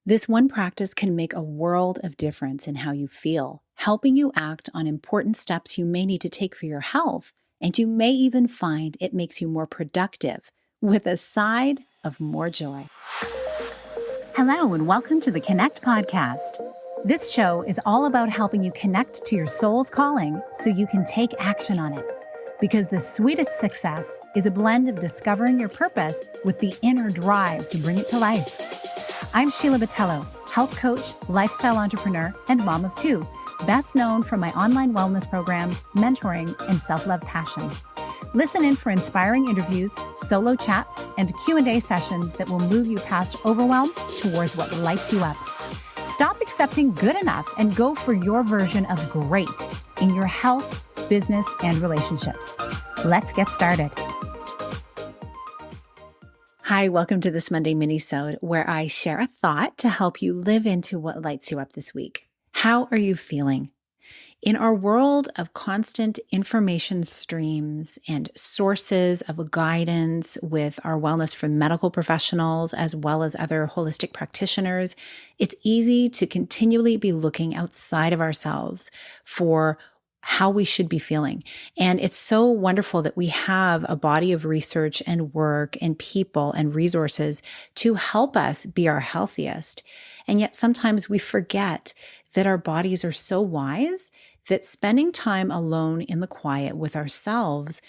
This one practice can make a world of difference in how you feel, helping you act on important steps you may need to take for your health. And you may even find it makes you more productive with a side of more joy. Hello, and welcome to the Connect podcast. This show is all about helping you connect to your soul's calling so you can take action on it. Because the sweetest success is a blend of discovering your purpose with the inner drive to bring it to life. I'm Sheila, health coach, lifestyle entrepreneur, and mom of two, best known for my online wellness programs, mentoring, and self-love passion. Listen in for inspiring interviews, solo chats, and Q&A sessions that will move you past overwhelm towards what lights you up. Stop accepting good enough and go for your version of great in your health, business, and relationships. Let's get started. Hi, welcome to this Monday mini-sode where I share a thought to help you live into what lights you up this week. How are you feeling? In our world of constant information streams and sources of guidance with our wellness from medical professionals as well as other holistic practitioners, it's easy to continually be looking outside of ourselves for how we should be feeling. And it's so wonderful that we have a body of research and work and people and resources to help us be our healthiest. And yet sometimes we forget that our bodies are so wise that spending time alone in the quiet with ourselves,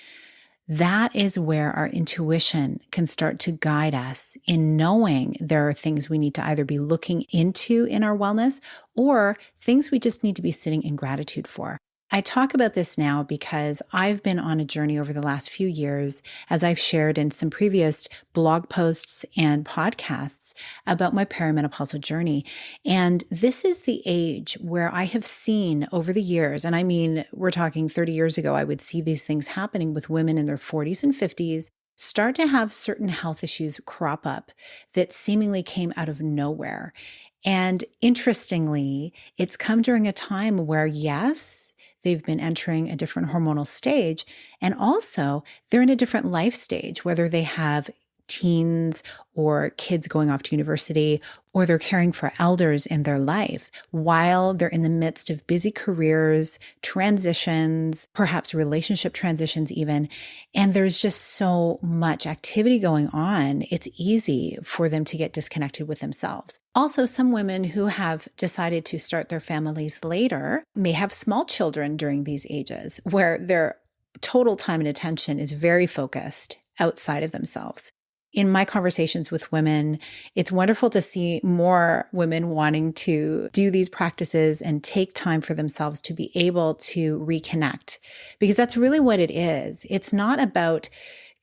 that is where our intuition can start to guide us in knowing there are things we need to either be looking into in our wellness or things we just need to be sitting in gratitude for. I talk about this now because I've been on a journey over the last few years, as I've shared in some previous blog posts and podcasts about my perimenopausal journey. And this is the age where I have seen over the years, and I mean, we're talking 30 years ago, I would see these things happening with women in their 40s and 50s, start to have certain health issues crop up that seemingly came out of nowhere. And interestingly, it's come during a time where, yes, they've been entering a different hormonal stage. And also, they're in a different life stage, whether they have teens or kids going off to university, or they're caring for elders in their life while they're in the midst of busy careers, transitions, perhaps relationship transitions even. And there's just so much activity going on. It's easy for them to get disconnected with themselves. Also, some women who have decided to start their families later may have small children during these ages where their total time and attention is very focused outside of themselves. In my conversations with women, it's wonderful to see more women wanting to do these practices and take time for themselves to be able to reconnect, because that's really what it is. It's not about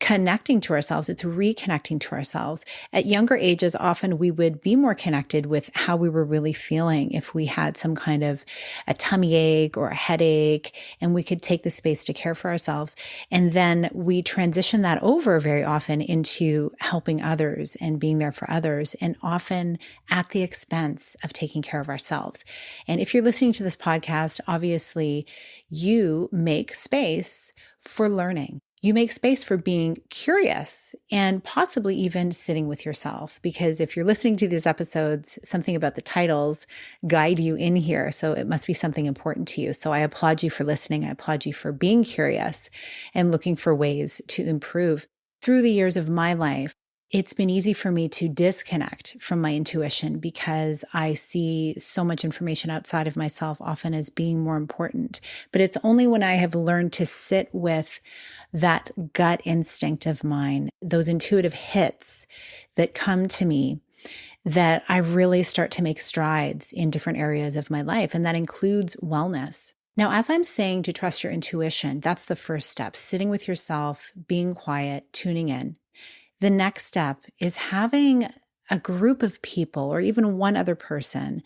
connecting to ourselves, it's reconnecting to ourselves. At younger ages, often we would be more connected with how we were really feeling if we had some kind of a tummy ache or a headache, and we could take the space to care for ourselves. And then we transition that over very often into helping others and being there for others, and often at the expense of taking care of ourselves. And if you're listening to this podcast, obviously you make space for learning. You make space for being curious and possibly even sitting with yourself. Because if you're listening to these episodes, something about the titles guide you in here. So it must be something important to you. So I applaud you for listening. I applaud you for being curious and looking for ways to improve. Through the years of my life, it's been easy for me to disconnect from my intuition because I see so much information outside of myself often as being more important. But it's only when I have learned to sit with that gut instinct of mine, those intuitive hits that come to me, that I really start to make strides in different areas of my life. And that includes wellness. Now, as I'm saying to trust your intuition, that's the first step, sitting with yourself, being quiet, tuning in. The next step is having a group of people or even one other person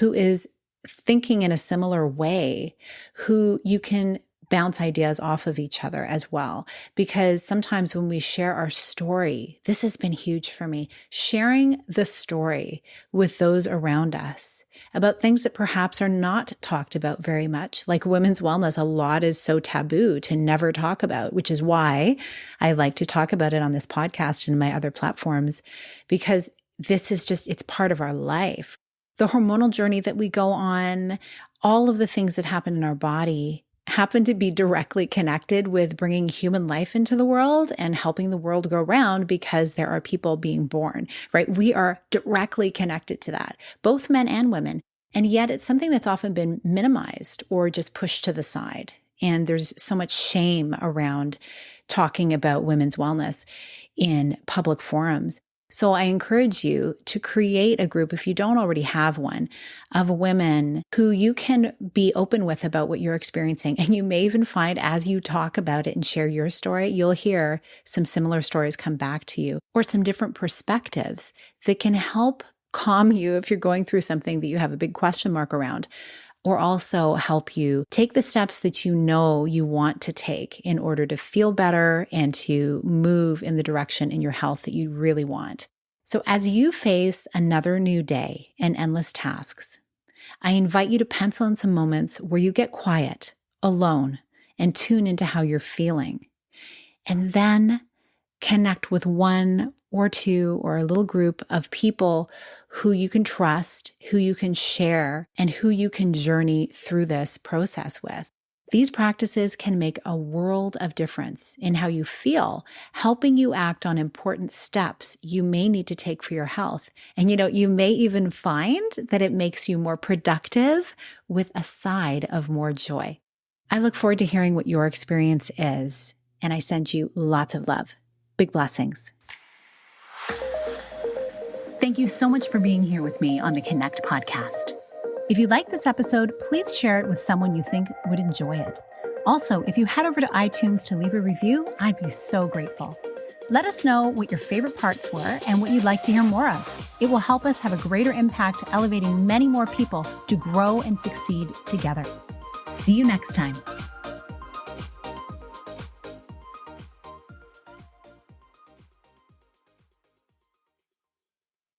who is thinking in a similar way, who you can bounce ideas off of each other as well. Because sometimes when we share our story, this has been huge for me, sharing the story with those around us about things that perhaps are not talked about very much, like women's wellness. A lot is so taboo to never talk about, which is why I like to talk about it on this podcast and my other platforms, because this is just, it's part of our life. The hormonal journey that we go on, all of the things that happen in our body happen to be directly connected with bringing human life into the world and helping the world go round because there are people being born, right? We are directly connected to that, both men and women. And yet it's something that's often been minimized or just pushed to the side. And there's so much shame around talking about women's wellness in public forums. So I encourage you to create a group, if you don't already have one, of women who you can be open with about what you're experiencing. And you may even find as you talk about it and share your story, you'll hear some similar stories come back to you or some different perspectives that can help calm you if you're going through something that you have a big question mark around, or also help you take the steps that you know you want to take in order to feel better and to move in the direction in your health that you really want. So as you face another new day and endless tasks, I invite you to pencil in some moments where you get quiet, alone, and tune into how you're feeling. And then connect with one or two or a little group of people who you can trust, who you can share, and who you can journey through this process with. These practices can make a world of difference in how you feel, helping you act on important steps you may need to take for your health. And you may even find that it makes you more productive with a side of more joy. I look forward to hearing what your experience is, and I send you lots of love. Big blessings. Thank you so much for being here with me on the Connect podcast. If you like this episode, please share it with someone you think would enjoy it. Also, if you head over to iTunes to leave a review, I'd be so grateful. Let us know what your favorite parts were and what you'd like to hear more of. It will help us have a greater impact, elevating many more people to grow and succeed together. See you next time.